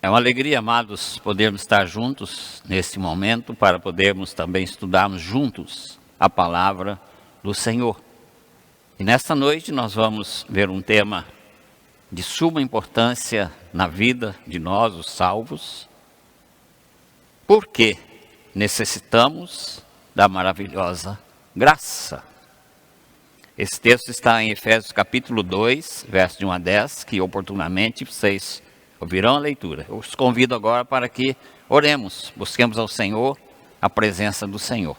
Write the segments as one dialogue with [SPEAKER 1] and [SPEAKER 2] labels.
[SPEAKER 1] É uma alegria, amados, podermos estar juntos neste momento para podermos também estudarmos juntos a palavra do Senhor. E nesta noite nós vamos ver um tema de suma importância na vida de nós, os salvos. Por que necessitamos da maravilhosa graça? Esse texto está em Efésios capítulo 2, verso de 1 a 10, que oportunamente vocês ouvirão a leitura. Eu os convido agora para que oremos, busquemos ao Senhor, a presença do Senhor.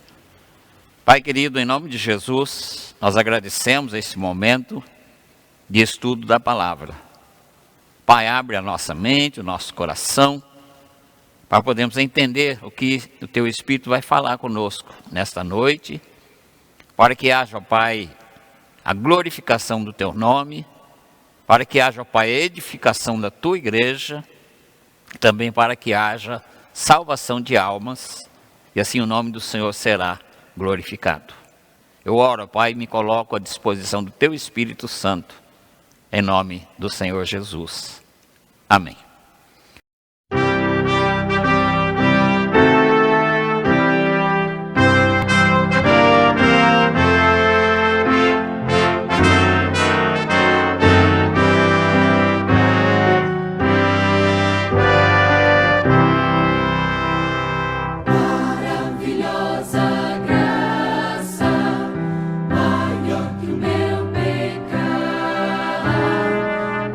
[SPEAKER 1] Pai querido, em nome de Jesus, nós agradecemos esse momento de estudo da palavra. Pai, abre a nossa mente, o nosso coração, para podermos entender o que o Teu Espírito vai falar conosco nesta noite, para que haja, Pai, a glorificação do Teu nome, para que haja, Pai, a edificação da Tua igreja, também para que haja salvação de almas, e assim o nome do Senhor será glorificado. Eu oro, Pai, e me coloco à disposição do Teu Espírito Santo, em nome do Senhor Jesus. Amém.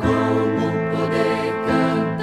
[SPEAKER 2] Como poder cantar.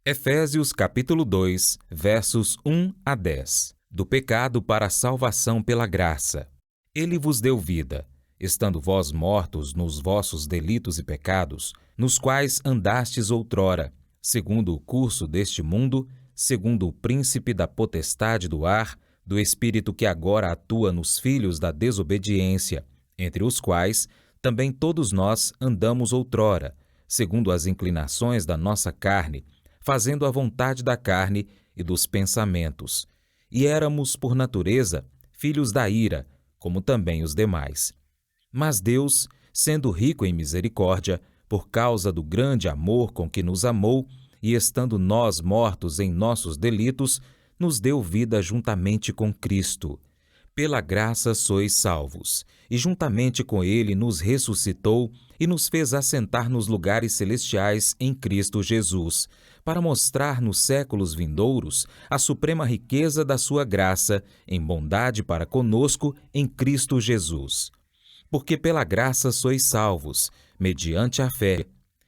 [SPEAKER 2] Efésios capítulo 2, versos 1 a 10. Do pecado para a salvação pela graça. Ele vos deu vida, estando vós mortos nos vossos delitos e pecados, nos quais andastes outrora, segundo o curso deste mundo, segundo o príncipe da potestade do ar, do espírito que agora atua nos filhos da desobediência, entre os quais também todos nós andamos outrora, segundo as inclinações da nossa carne, fazendo a vontade da carne e dos pensamentos. E éramos, por natureza, filhos da ira, como também os demais. Mas Deus, sendo rico em misericórdia, por causa do grande amor com que nos amou, e estando nós mortos em nossos delitos, nos deu vida juntamente com Cristo. Pela graça sois salvos, e juntamente com Ele nos ressuscitou e nos fez assentar nos lugares celestiais em Cristo Jesus, para mostrar nos séculos vindouros a suprema riqueza da sua graça em bondade para conosco em Cristo Jesus. Porque pela graça sois salvos, mediante a fé,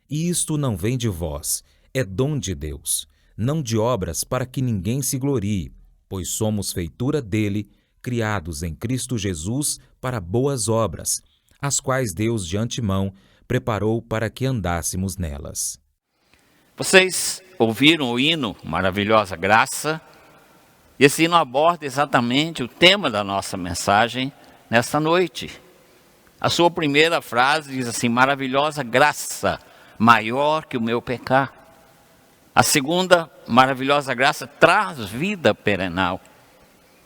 [SPEAKER 2] e isto não vem de vós, é dom de Deus, não de obras para que ninguém se glorie, pois somos feitura dele, criados em Cristo Jesus para boas obras, as quais Deus de antemão preparou para que andássemos nelas.
[SPEAKER 1] Vocês ouviram o hino Maravilhosa Graça? Esse hino aborda exatamente o tema da nossa mensagem nesta noite. A sua primeira frase diz assim: maravilhosa graça, maior que o meu pecar. A segunda, maravilhosa graça, traz vida perenal.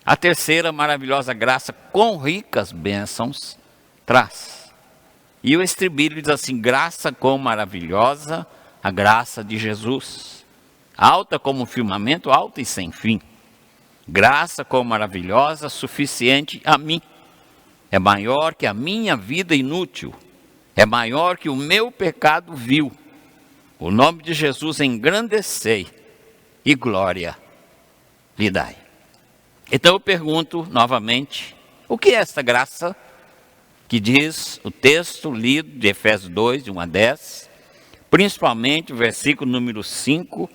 [SPEAKER 1] A terceira, maravilhosa graça, com ricas bênçãos, traz. E o estribilho diz assim: graça com maravilhosa, a graça de Jesus. Alta como o firmamento, alta e sem fim. Graça com maravilhosa, suficiente a mim. É maior que a minha vida inútil. É maior que o meu pecado vil. O nome de Jesus engrandecei e glória lhe dai. Então eu pergunto novamente, o que é esta graça que diz o texto lido de Efésios 2, de 1 a 10, principalmente o versículo número 5,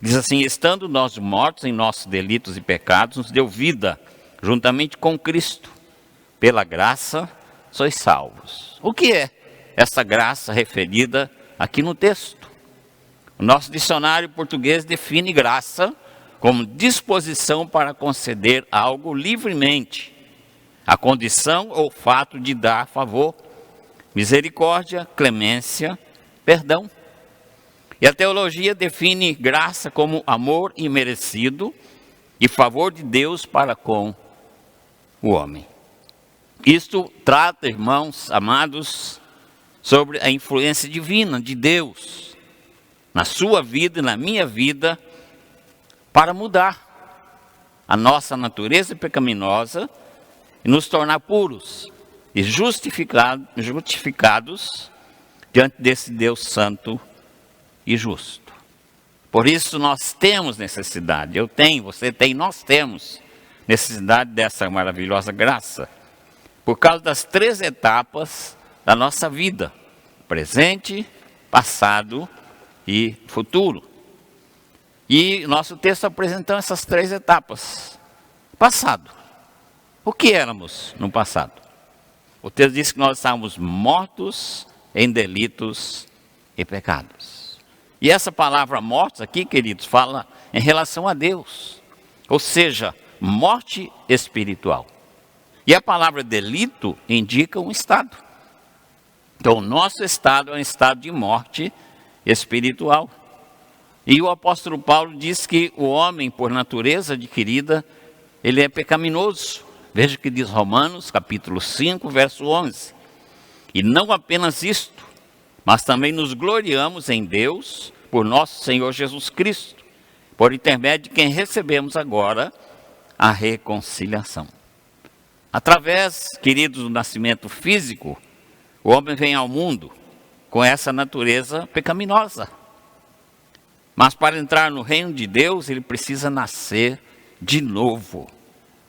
[SPEAKER 1] diz assim: estando nós mortos em nossos delitos e pecados, nos deu vida juntamente com Cristo. Pela graça sois salvos. O que é essa graça referida aqui no texto? O nosso dicionário português define graça como disposição para conceder algo livremente, a condição ou fato de dar favor, misericórdia, clemência, perdão. E a teologia define graça como amor imerecido e favor de Deus para com o homem. Isto trata, irmãos amados, sobre a influência divina de Deus na sua vida e na minha vida para mudar a nossa natureza pecaminosa e nos tornar puros e justificados diante desse Deus santo e justo. Por isso nós temos necessidade, eu tenho, você tem, nós temos necessidade dessa maravilhosa graça, por causa das 3 etapas da nossa vida: presente, passado e futuro. E nosso texto apresenta essas 3 etapas. Passado. O que éramos no passado? O texto diz que nós estávamos mortos em delitos e pecados. E essa palavra mortos aqui, queridos, fala em relação a Deus. Ou seja, morte espiritual. E a palavra delito indica um estado. Então, o nosso estado é um estado de morte espiritual. E o apóstolo Paulo diz que o homem, por natureza adquirida, ele é pecaminoso. Veja o que diz Romanos, capítulo 5, verso 11. E não apenas isto, mas também nos gloriamos em Deus, por nosso Senhor Jesus Cristo, por intermédio de quem recebemos agora a reconciliação. Através, queridos, do nascimento físico, o homem vem ao mundo com essa natureza pecaminosa. Mas para entrar no reino de Deus, ele precisa nascer de novo.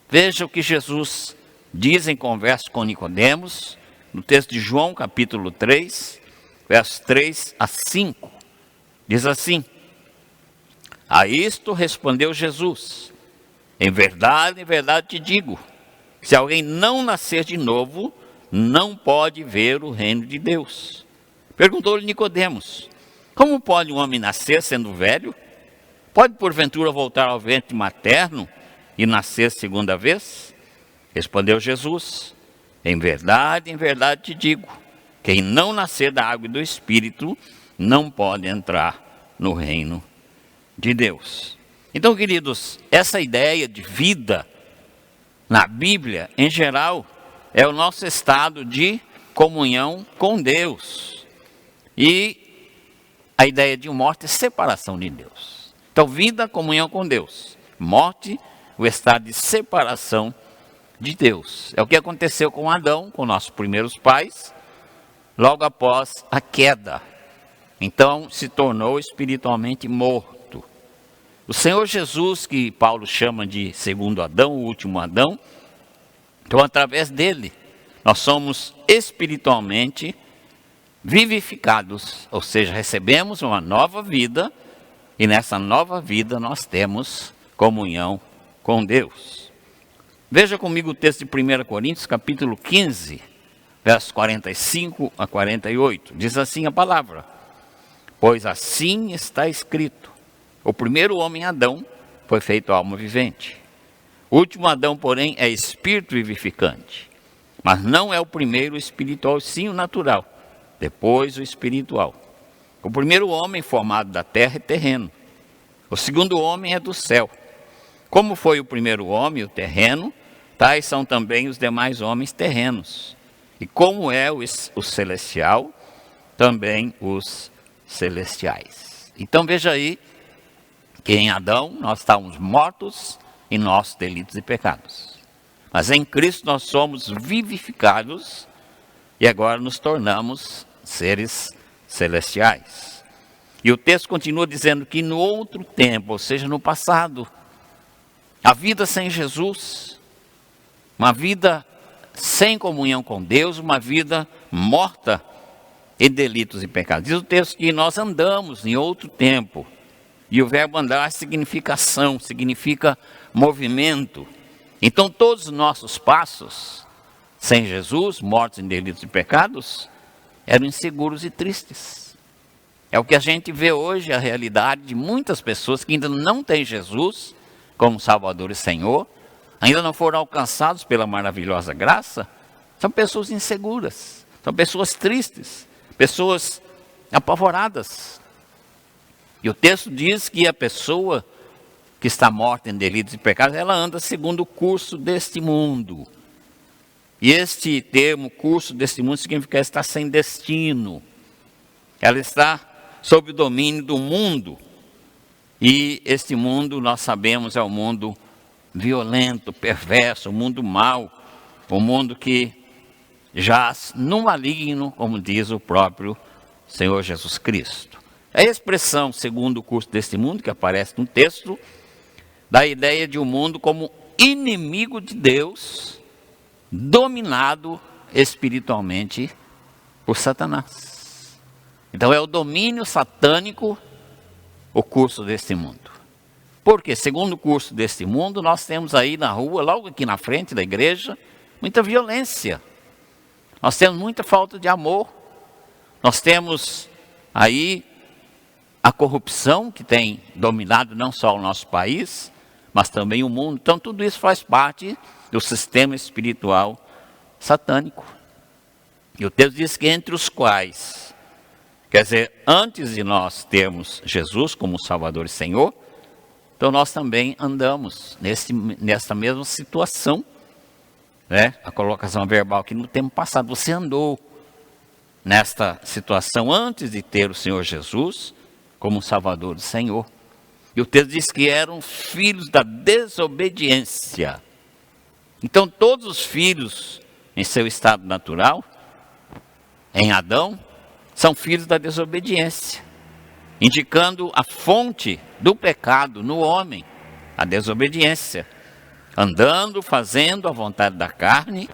[SPEAKER 1] Veja o que Jesus diz em conversa com Nicodemos, no texto de João, capítulo 3, versos 3 a 5. Diz assim: A isto respondeu Jesus: em verdade te digo, se alguém não nascer de novo, não pode ver o reino de Deus. Perguntou-lhe Nicodemos: como pode um homem nascer sendo velho? Pode porventura voltar ao ventre materno e nascer segunda vez? Respondeu Jesus: em verdade te digo, quem não nascer da água e do Espírito não pode entrar no reino de Deus. Então, queridos, essa ideia de vida na Bíblia, em geral, é o nosso estado de comunhão com Deus. E a ideia de morte é separação de Deus. Então, vida, comunhão com Deus. Morte, o estado de separação de Deus. É o que aconteceu com Adão, com nossos primeiros pais, logo após a queda. Então, se tornou espiritualmente morto. O Senhor Jesus, que Paulo chama de segundo Adão, o último Adão, então através dele, nós somos espiritualmente vivificados, ou seja, recebemos uma nova vida, e nessa nova vida nós temos comunhão com Deus. Veja comigo o texto de 1 Coríntios, capítulo 15, versos 45 a 48. Diz assim a palavra: pois assim está escrito, o primeiro homem, Adão, foi feito alma vivente. O último Adão, porém, é espírito vivificante. Mas não é o primeiro espiritual, sim o natural, depois o espiritual. O primeiro homem formado da terra é terreno. O segundo homem é do céu. Como foi o primeiro homem, o terreno, tais são também os demais homens terrenos. E como é o celestial, também os celestiais. Então veja aí que em Adão nós estávamos mortos em nossos delitos e pecados. Mas em Cristo nós somos vivificados e agora nos tornamos seres celestiais. E o texto continua dizendo que no outro tempo, ou seja, no passado, a vida sem Jesus, uma vida sem comunhão com Deus, uma vida morta em delitos e pecados. Diz o texto que nós andamos em outro tempo. E o verbo andar significa ação, significa movimento. Então todos os nossos passos, sem Jesus, mortos em delitos e pecados, eram inseguros e tristes. É o que a gente vê hoje, a realidade de muitas pessoas que ainda não têm Jesus como Salvador e Senhor, ainda não foram alcançados pela maravilhosa graça, são pessoas inseguras, são pessoas tristes, pessoas apavoradas. E o texto diz que a pessoa que está morta em delitos e pecados, ela anda segundo o curso deste mundo. E este termo, curso deste mundo, significa estar sem destino. Ela está sob o domínio do mundo. E este mundo, nós sabemos, é um mundo violento, perverso, um mundo mau, um mundo que jaz no maligno, como diz o próprio Senhor Jesus Cristo. A expressão segundo o curso deste mundo, que aparece no texto, dá a ideia de um mundo como inimigo de Deus, dominado espiritualmente por Satanás. Então é o domínio satânico o curso deste mundo. Porque, segundo o curso deste mundo, nós temos aí na rua, logo aqui na frente da igreja, muita violência. Nós temos muita falta de amor. Nós temos aí a corrupção que tem dominado não só o nosso país, mas também o mundo. Então tudo isso faz parte do sistema espiritual satânico. E o texto diz que entre os quais, quer dizer, antes de nós termos Jesus como Salvador e Senhor, então nós também andamos nessa mesma situação, né? A colocação verbal aqui no tempo passado, você andou nesta situação antes de ter o Senhor Jesus como Salvador e Senhor. E o texto diz que eram filhos da desobediência. Então todos os filhos em seu estado natural, em Adão, são filhos da desobediência, indicando a fonte do pecado no homem, a desobediência, andando, fazendo a vontade da carne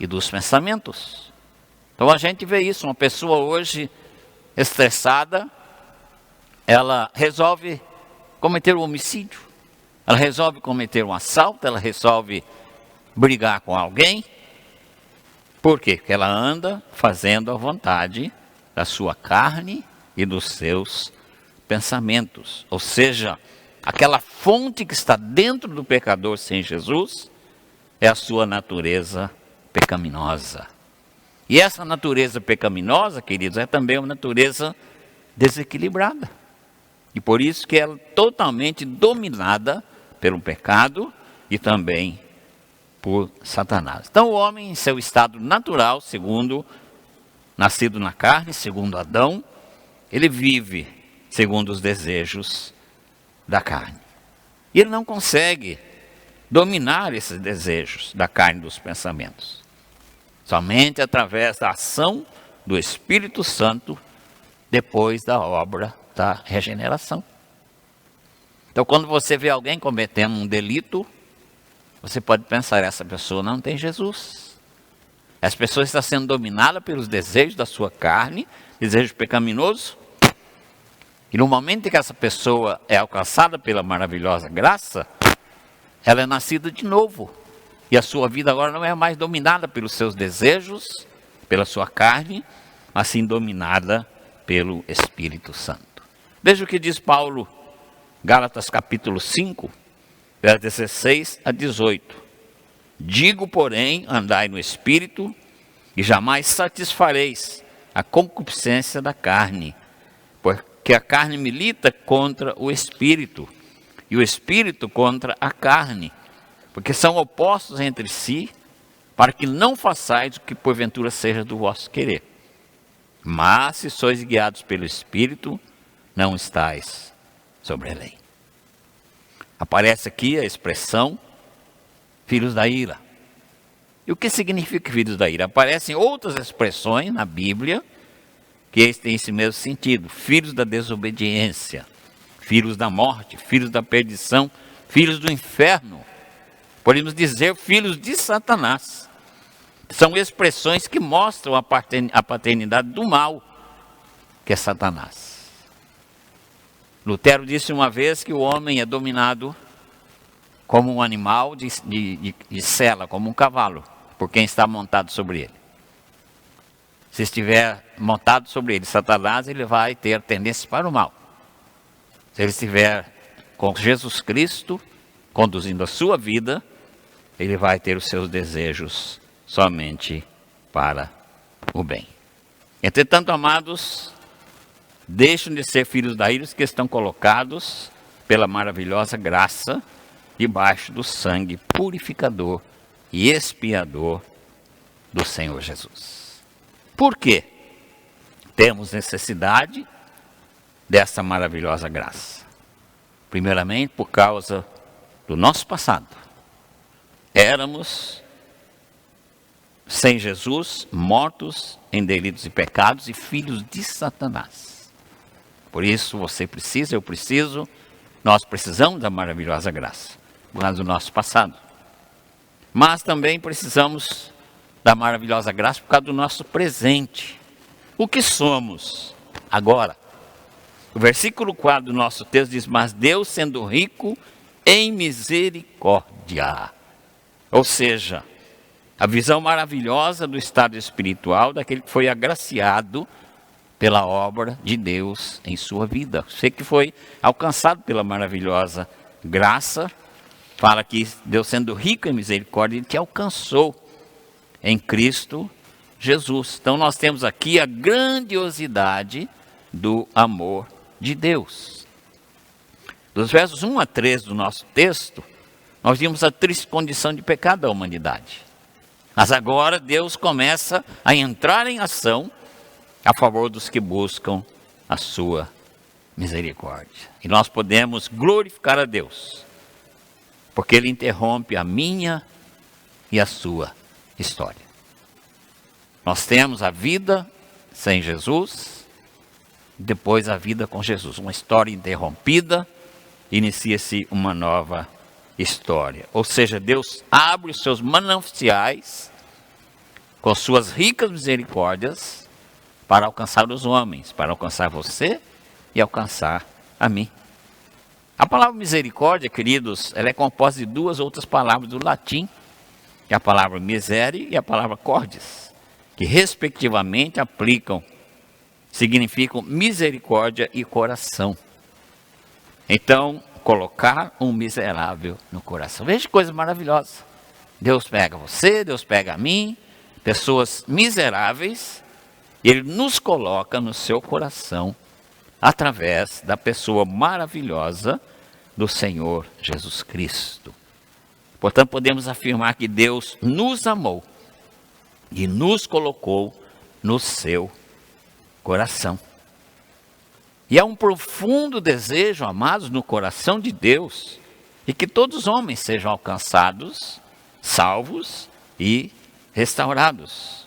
[SPEAKER 1] e dos pensamentos. Então a gente vê isso, uma pessoa hoje estressada, ela resolve cometer um homicídio, ela resolve cometer um assalto, ela resolve brigar com alguém. Por quê? Porque ela anda fazendo a vontade da sua carne e dos seus pensamentos. Ou seja, aquela fonte que está dentro do pecador sem Jesus é a sua natureza pecaminosa. E essa natureza pecaminosa, queridos, é também uma natureza desequilibrada. E por isso que ela é totalmente dominada pelo pecado e também por Satanás. Então o homem, em seu estado natural, segundo nascido na carne, segundo Adão, ele vive segundo os desejos da carne. E ele não consegue dominar esses desejos da carne e dos pensamentos. Somente através da ação do Espírito Santo, depois da obra da regeneração. Então, quando você vê alguém cometendo um delito, você pode pensar, essa pessoa não tem Jesus. Essa pessoa está sendo dominada pelos desejos da sua carne, desejos pecaminosos. E no momento em que essa pessoa é alcançada pela maravilhosa graça, ela é nascida de novo. E a sua vida agora não é mais dominada pelos seus desejos, pela sua carne, mas sim dominada pelo Espírito Santo. Veja o que diz Paulo, Gálatas capítulo 5, versos 16 a 18. Digo, porém, andai no Espírito, e jamais satisfareis a concupiscência da carne, porque a carne milita contra o Espírito, e o Espírito contra a carne, porque são opostos entre si, para que não façais o que porventura seja do vosso querer. Mas se sois guiados pelo Espírito, não estáis sobre a lei. Aparece aqui a expressão filhos da ira. E o que significa filhos da ira? Aparecem outras expressões na Bíblia que têm esse mesmo sentido. Filhos da desobediência, filhos da morte, filhos da perdição, filhos do inferno. Podemos dizer filhos de Satanás. São expressões que mostram a paternidade do mal, que é Satanás. Lutero disse uma vez que o homem é dominado como um animal de sela, como um cavalo, por quem está montado sobre ele. Se estiver montado sobre ele Satanás, ele vai ter tendência para o mal. Se ele estiver com Jesus Cristo conduzindo a sua vida, ele vai ter os seus desejos somente para o bem. Entretanto, amados, deixam de ser filhos da ira os que estão colocados pela maravilhosa graça debaixo do sangue purificador e expiador do Senhor Jesus. Por quê? Temos necessidade dessa maravilhosa graça. Primeiramente, por causa do nosso passado. Éramos, sem Jesus, mortos em delitos e pecados e filhos de Satanás. Por isso você precisa, eu preciso, nós precisamos da maravilhosa graça, por causa do nosso passado. Mas também precisamos da maravilhosa graça por causa do nosso presente. O que somos agora? O versículo 4 do nosso texto diz, mas Deus sendo rico em misericórdia. Ou seja, a visão maravilhosa do estado espiritual daquele que foi agraciado pela obra de Deus em sua vida. Você que foi alcançado pela maravilhosa graça, fala que Deus sendo rico em misericórdia, Ele te alcançou em Cristo Jesus. Então nós temos aqui a grandiosidade do amor de Deus. Dos versos 1 a 3 do nosso texto, nós vimos a triste condição de pecado da humanidade. Mas agora Deus começa a entrar em ação a favor dos que buscam a sua misericórdia. E nós podemos glorificar a Deus, porque Ele interrompe a minha e a sua história. Nós temos a vida sem Jesus, depois a vida com Jesus. Uma história interrompida, inicia-se uma nova história. Ou seja, Deus abre os seus mananciais com suas ricas misericórdias para alcançar os homens, para alcançar você e alcançar a mim. A palavra misericórdia, queridos, ela é composta de duas outras palavras do latim, que é a palavra misere e a palavra cordis, que respectivamente significam misericórdia e coração. Então, colocar um miserável no coração. Veja que coisa maravilhosa. Deus pega você, Deus pega a mim, pessoas miseráveis, e Ele nos coloca no seu coração através da pessoa maravilhosa do Senhor Jesus Cristo. Portanto, podemos afirmar que Deus nos amou e nos colocou no seu coração. E há um profundo desejo, amados, no coração de Deus, de que todos os homens sejam alcançados, salvos e restaurados.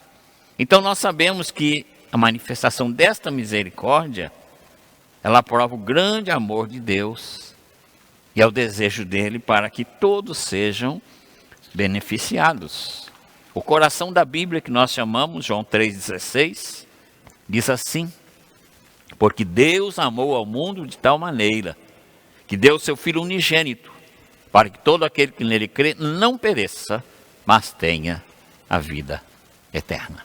[SPEAKER 1] Então nós sabemos que a manifestação desta misericórdia, ela prova o grande amor de Deus e é o desejo dele para que todos sejam beneficiados. O coração da Bíblia que nós chamamos, João 3,16, diz assim: porque Deus amou ao mundo de tal maneira que deu seu Filho unigênito, para que todo aquele que nele crê não pereça, mas tenha a vida eterna.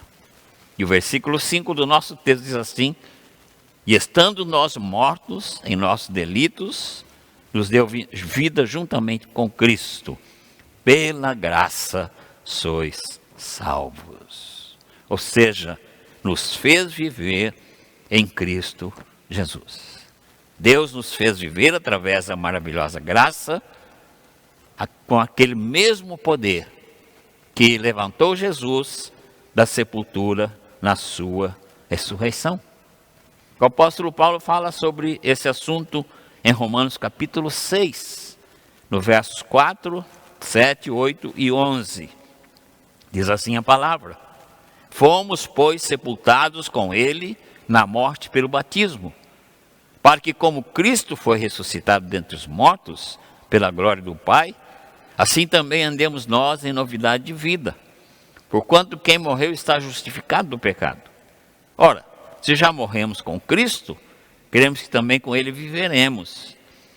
[SPEAKER 1] E o versículo 5 do nosso texto diz assim: e estando nós mortos em nossos delitos, nos deu vida juntamente com Cristo. Pela graça sois salvos. Ou seja, nos fez viver em Cristo Jesus. Deus nos fez viver através da maravilhosa graça, com aquele mesmo poder que levantou Jesus da sepultura na sua ressurreição. O apóstolo Paulo fala sobre esse assunto em Romanos capítulo 6, no versos 4, 7, 8 e 11. Diz assim a palavra: fomos, pois, sepultados com ele na morte pelo batismo, para que, como Cristo foi ressuscitado dentre os mortos, pela glória do Pai, assim também andemos nós em novidade de vida. Porquanto quem morreu está justificado do pecado. Ora, se já morremos com Cristo, cremos que também com ele viveremos.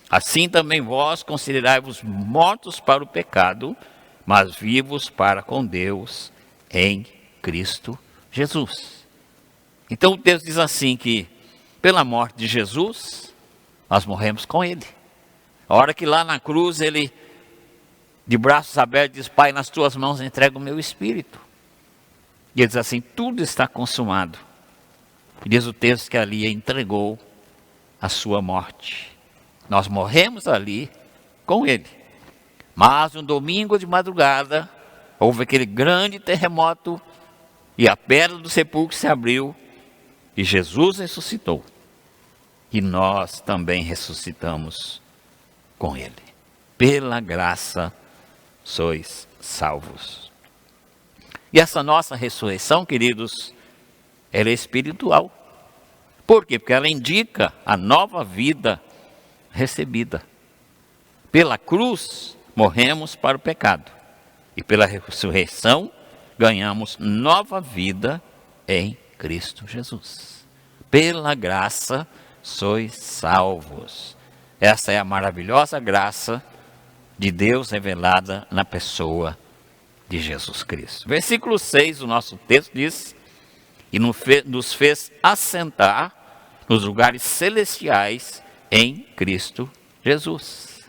[SPEAKER 1] Assim também vós considerai-vos mortos para o pecado, mas vivos para com Deus em Cristo Jesus. Então o texto diz assim que pela morte de Jesus, nós morremos com ele. A hora que lá na cruz ele, de braços abertos, diz: Pai, nas tuas mãos entrego o meu espírito. E ele diz assim: tudo está consumado. E diz o texto que ali entregou a sua morte. Nós morremos ali com ele. Mas um domingo de madrugada, houve aquele grande terremoto e a pedra do sepulcro se abriu e Jesus ressuscitou. E nós também ressuscitamos com ele. Pela graça sois salvos. E essa nossa ressurreição, queridos, ela é espiritual. Por quê? Porque ela indica a nova vida recebida. Pela cruz, morremos para o pecado. E pela ressurreição, ganhamos nova vida em Cristo Jesus. Pela graça, sois salvos. Essa é a maravilhosa graça de Deus revelada na pessoa de Jesus Cristo. Versículo 6 do nosso texto diz: e nos fez assentar nos lugares celestiais em Cristo Jesus.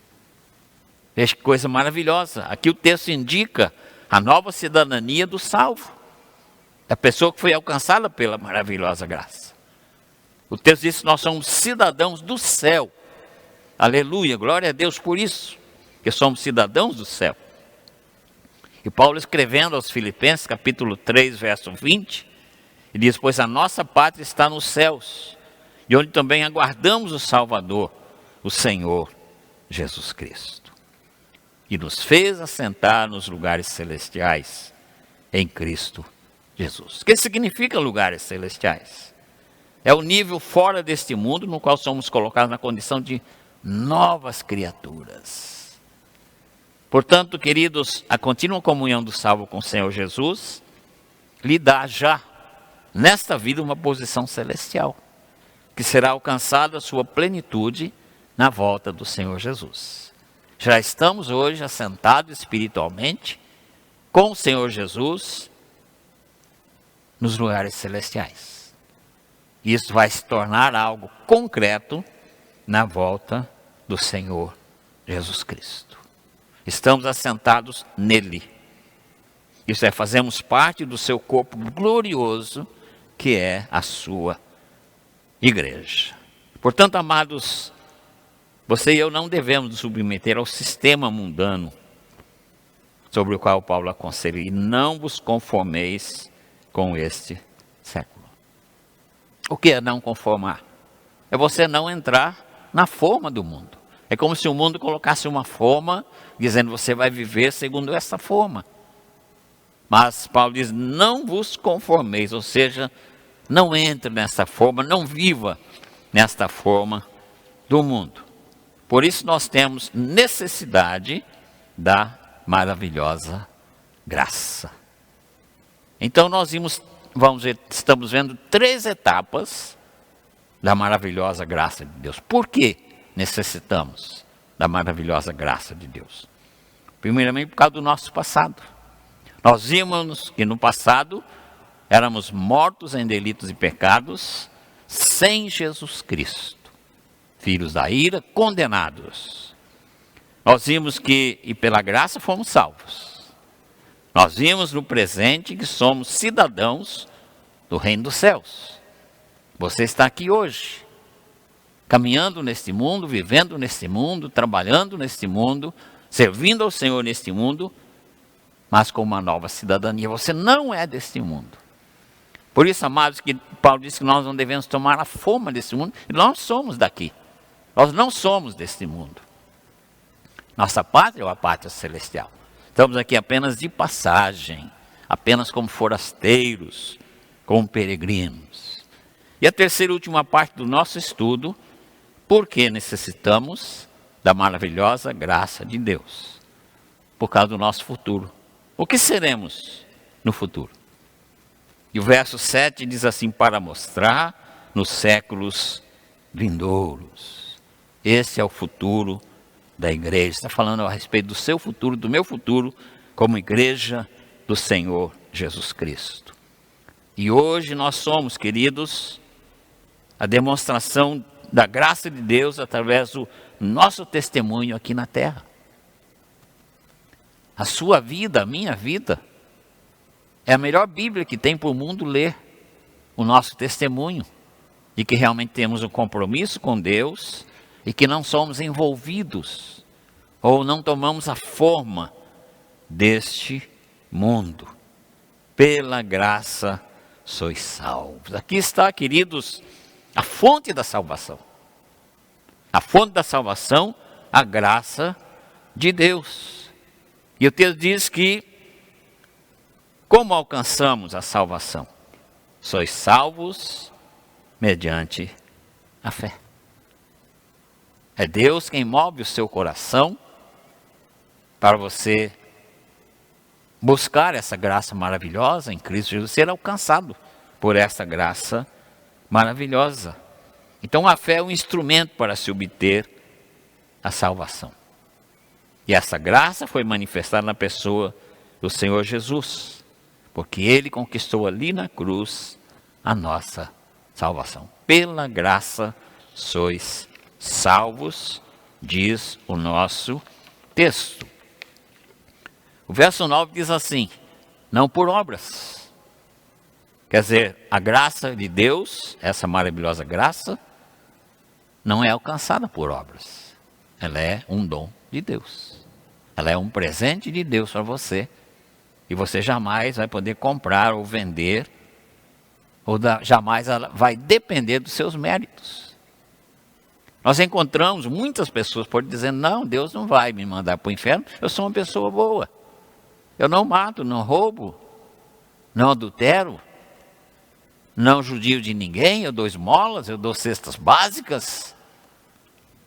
[SPEAKER 1] Veja que coisa maravilhosa. Aqui o texto indica a nova cidadania do salvo, da pessoa que foi alcançada pela maravilhosa graça. O texto diz que nós somos cidadãos do céu. Aleluia, glória a Deus por isso, que somos cidadãos do céu. E Paulo, escrevendo aos Filipenses, capítulo 3, verso 20, ele diz: pois a nossa pátria está nos céus, e onde também aguardamos o Salvador, o Senhor Jesus Cristo. E nos fez assentar nos lugares celestiais em Cristo Jesus. O que significa lugares celestiais? É o nível fora deste mundo no qual somos colocados na condição de novas criaturas. Portanto, queridos, a contínua comunhão do salvo com o Senhor Jesus lhe dá já, nesta vida, uma posição celestial, que será alcançada a sua plenitude na volta do Senhor Jesus. Já estamos hoje assentados espiritualmente com o Senhor Jesus nos lugares celestiais. Isso vai se tornar algo concreto na volta do Senhor Jesus Cristo. Estamos assentados nele. Isso é, fazemos parte do seu corpo glorioso, que é a sua igreja. Portanto, amados, você e eu não devemos nos submeter ao sistema mundano sobre o qual Paulo aconselha, e não vos conformeis com este século. O que é não conformar? É você não entrar na forma do mundo. É como se o mundo colocasse uma forma, dizendo você vai viver segundo essa forma. Mas Paulo diz, não vos conformeis, ou seja, não entre nessa forma, não viva nesta forma do mundo. Por isso nós temos necessidade da maravilhosa graça. Então nós estamos vendo 3 etapas da maravilhosa graça de Deus. Por que necessitamos da maravilhosa graça de Deus? Primeiramente por causa do nosso passado. Nós vimos que no passado éramos mortos em delitos e pecados, sem Jesus Cristo, filhos da ira, condenados. Nós vimos que, e pela graça, fomos salvos. Nós vimos no presente que somos cidadãos do reino dos céus. Você está aqui hoje, caminhando neste mundo, vivendo neste mundo, trabalhando neste mundo, servindo ao Senhor neste mundo, mas com uma nova cidadania. Você não é deste mundo. Por isso, amados, que Paulo diz que nós não devemos tomar a forma desse mundo, e nós somos daqui. Nós não somos deste mundo. Nossa pátria é a pátria celestial. Estamos aqui apenas de passagem, apenas como forasteiros, como peregrinos. E a terceira e última parte do nosso estudo, por que necessitamos da maravilhosa graça de Deus? Por causa do nosso futuro. O que seremos no futuro? E o verso 7 diz assim, para mostrar nos séculos vindouros. Esse é o futuro da igreja. Está falando a respeito do seu futuro, do meu futuro, como igreja do Senhor Jesus Cristo. E hoje nós somos, queridos, a demonstração da graça de Deus através do nosso testemunho aqui na terra. A sua vida, a minha vida, é a melhor Bíblia que tem para o mundo ler. O nosso testemunho de que realmente temos um compromisso com Deus e que não somos envolvidos ou não tomamos a forma deste mundo. Pela graça sois salvos. Aqui está, queridos, a fonte da salvação. A fonte da salvação, a graça de Deus. E o texto diz que, como alcançamos a salvação? Sois salvos mediante a fé. É Deus quem move o seu coração para você buscar essa graça maravilhosa em Cristo Jesus, ser alcançado por essa graça maravilhosa. Então a fé é um instrumento para se obter a salvação. E essa graça foi manifestada na pessoa do Senhor Jesus, porque Ele conquistou ali na cruz a nossa salvação. Pela graça sois salvos, diz o nosso texto. O verso 9 diz assim, não por obras. Quer dizer, a graça de Deus, essa maravilhosa graça, não é alcançada por obras. Ela é um dom de Deus. Ela é um presente de Deus para você. E você jamais vai poder comprar ou vender, ou jamais ela vai depender dos seus méritos. Nós encontramos muitas pessoas por dizer, não, Deus não vai me mandar para o inferno, eu sou uma pessoa boa. Eu não mato, não roubo, não adultero, não judio de ninguém, eu dou esmolas, eu dou cestas básicas.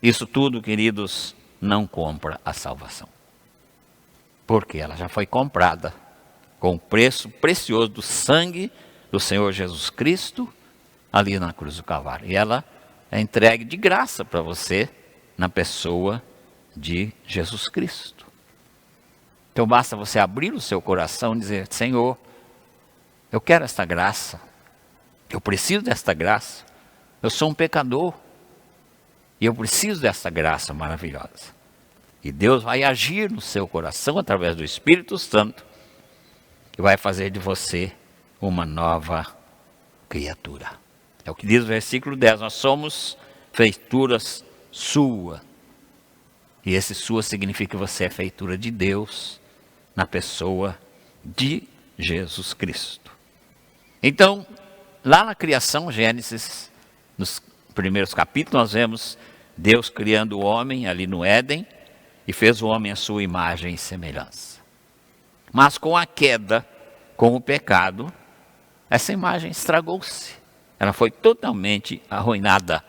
[SPEAKER 1] Isso tudo, queridos, não compra a salvação. Porque ela já foi comprada com o preço precioso do sangue do Senhor Jesus Cristo ali na cruz do Calvário. E ela é entregue de graça para você na pessoa de Jesus Cristo. Então basta você abrir o seu coração e dizer: Senhor, eu quero esta graça, eu preciso desta graça, eu sou um pecador e eu preciso desta graça maravilhosa. E Deus vai agir no seu coração através do Espírito Santo e vai fazer de você uma nova criatura. É o que diz o versículo 10, nós somos feituras sua. E esse sua significa que você é feitura de Deus na pessoa de Jesus Cristo. Então, lá na criação, Gênesis, nos primeiros capítulos, nós vemos Deus criando o homem ali no Éden e fez o homem à sua imagem e semelhança. Mas com a queda, com o pecado, essa imagem estragou-se. Ela foi totalmente arruinada.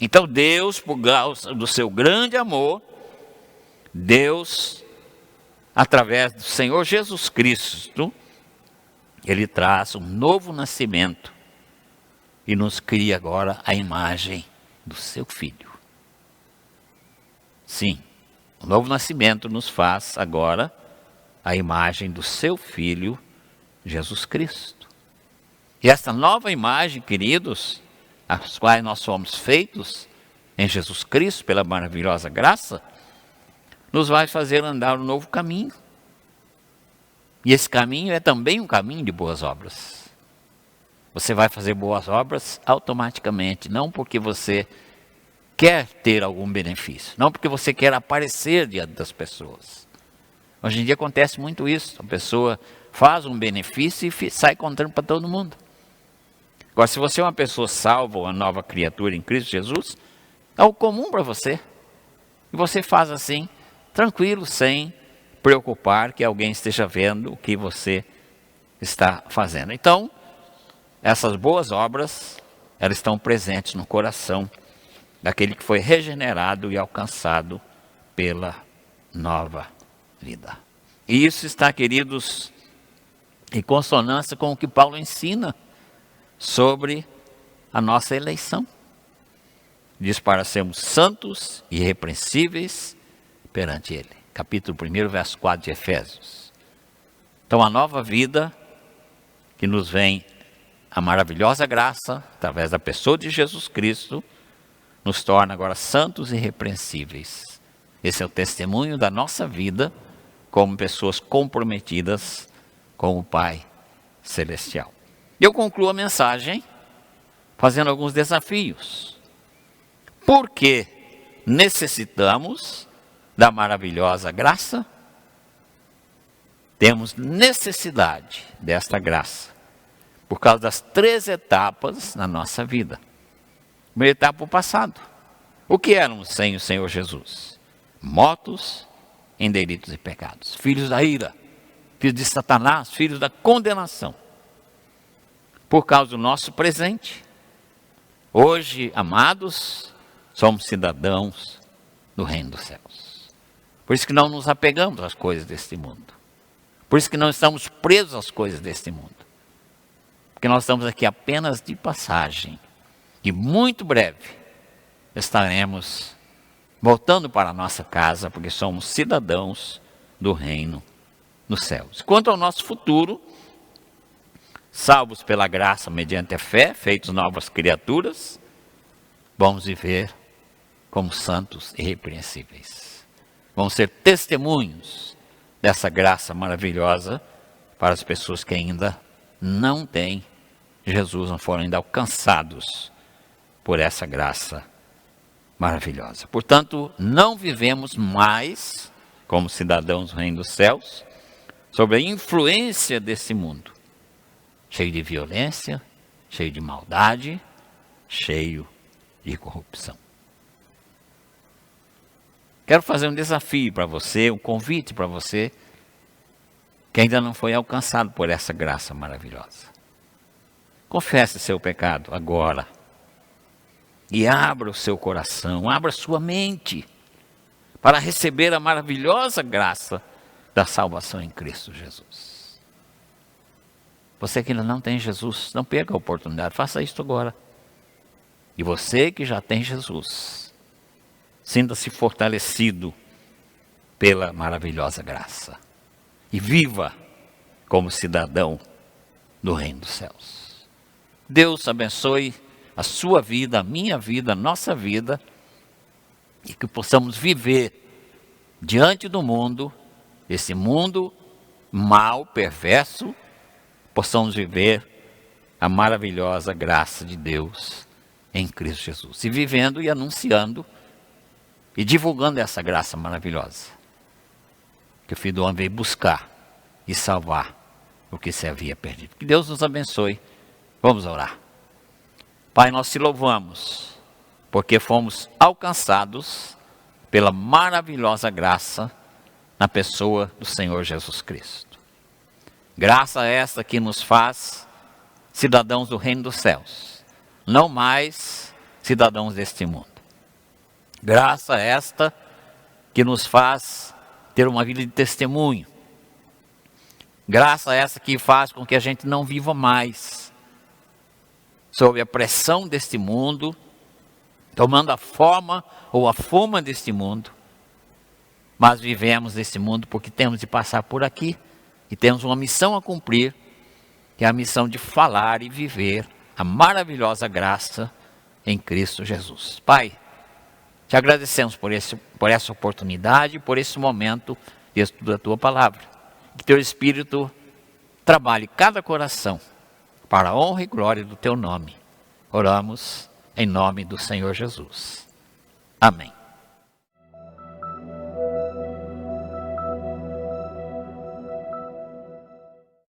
[SPEAKER 1] Então Deus, por causa do seu grande amor, Deus, através do Senhor Jesus Cristo, Ele traz um novo nascimento e nos cria agora a imagem do seu Filho. Sim, o novo nascimento nos faz agora a imagem do seu Filho, Jesus Cristo. E essa nova imagem, queridos, as quais nós somos feitos em Jesus Cristo, pela maravilhosa graça, nos vai fazer andar um novo caminho. E esse caminho é também um caminho de boas obras. Você vai fazer boas obras automaticamente, não porque você quer ter algum benefício, não porque você quer aparecer diante das pessoas. Hoje em dia acontece muito isso, a pessoa faz um benefício e sai contando para todo mundo. Agora, se você é uma pessoa salva, uma nova criatura em Cristo Jesus, é o comum para você. E você faz assim, tranquilo, sem preocupar que alguém esteja vendo o que você está fazendo. Então, essas boas obras, elas estão presentes no coração daquele que foi regenerado e alcançado pela nova vida. E isso está, queridos, em consonância com o que Paulo ensina sobre a nossa eleição. Diz para sermos santos e irrepreensíveis perante Ele. Capítulo 1, verso 4 de Efésios. Então a nova vida que nos vem a maravilhosa graça, através da pessoa de Jesus Cristo, nos torna agora santos e irrepreensíveis. Esse é o testemunho da nossa vida como pessoas comprometidas com o Pai Celestial. Eu concluo a mensagem fazendo alguns desafios. Por que necessitamos da maravilhosa graça? Temos necessidade desta graça por causa das 3 etapas na nossa vida. Primeira etapa, o passado. O que éramos sem o Senhor Jesus? Mortos em delitos e pecados, filhos da ira, filhos de Satanás, filhos da condenação. Por causa do nosso presente, hoje, amados, somos cidadãos do reino dos céus. Por isso que não nos apegamos às coisas deste mundo. Por isso que não estamos presos às coisas deste mundo. Porque nós estamos aqui apenas de passagem. E muito breve estaremos voltando para a nossa casa, porque somos cidadãos do reino dos céus. Quanto ao nosso futuro, salvos pela graça mediante a fé, feitos novas criaturas, vamos viver como santos e irrepreensíveis. Vamos ser testemunhos dessa graça maravilhosa para as pessoas que ainda não têm Jesus, não foram ainda alcançados por essa graça maravilhosa. Portanto, não vivemos mais como cidadãos do reino dos céus sob a influência desse mundo, cheio de violência, cheio de maldade, cheio de corrupção. Quero fazer um desafio para você, um convite para você que ainda não foi alcançado por essa graça maravilhosa. Confesse seu pecado agora e abra o seu coração, abra sua mente para receber a maravilhosa graça da salvação em Cristo Jesus. Você que ainda não tem Jesus, não perca a oportunidade, faça isso agora. E você que já tem Jesus, sinta-se fortalecido pela maravilhosa graça e viva como cidadão do reino dos céus. Deus abençoe a sua vida, a minha vida, a nossa vida, e que possamos viver diante do mundo, esse mundo mau, perverso, possamos viver a maravilhosa graça de Deus em Cristo Jesus. E vivendo e anunciando e divulgando essa graça maravilhosa que o Filho do Homem veio buscar e salvar o que se havia perdido. Que Deus nos abençoe. Vamos orar. Pai, nós te louvamos, porque fomos alcançados pela maravilhosa graça na pessoa do Senhor Jesus Cristo. Graça essa que nos faz cidadãos do reino dos céus, não mais cidadãos deste mundo. Graça esta que nos faz ter uma vida de testemunho. Graça essa que faz com que a gente não viva mais sob a pressão deste mundo, tomando a forma ou a fama deste mundo, mas vivemos neste mundo porque temos de passar por aqui e temos uma missão a cumprir, que é a missão de falar e viver a maravilhosa graça em Cristo Jesus. Pai, te agradecemos por essa oportunidade, por esse momento de estudo da tua palavra. Que teu Espírito trabalhe cada coração para a honra e glória do teu nome. Oramos em nome do Senhor Jesus. Amém.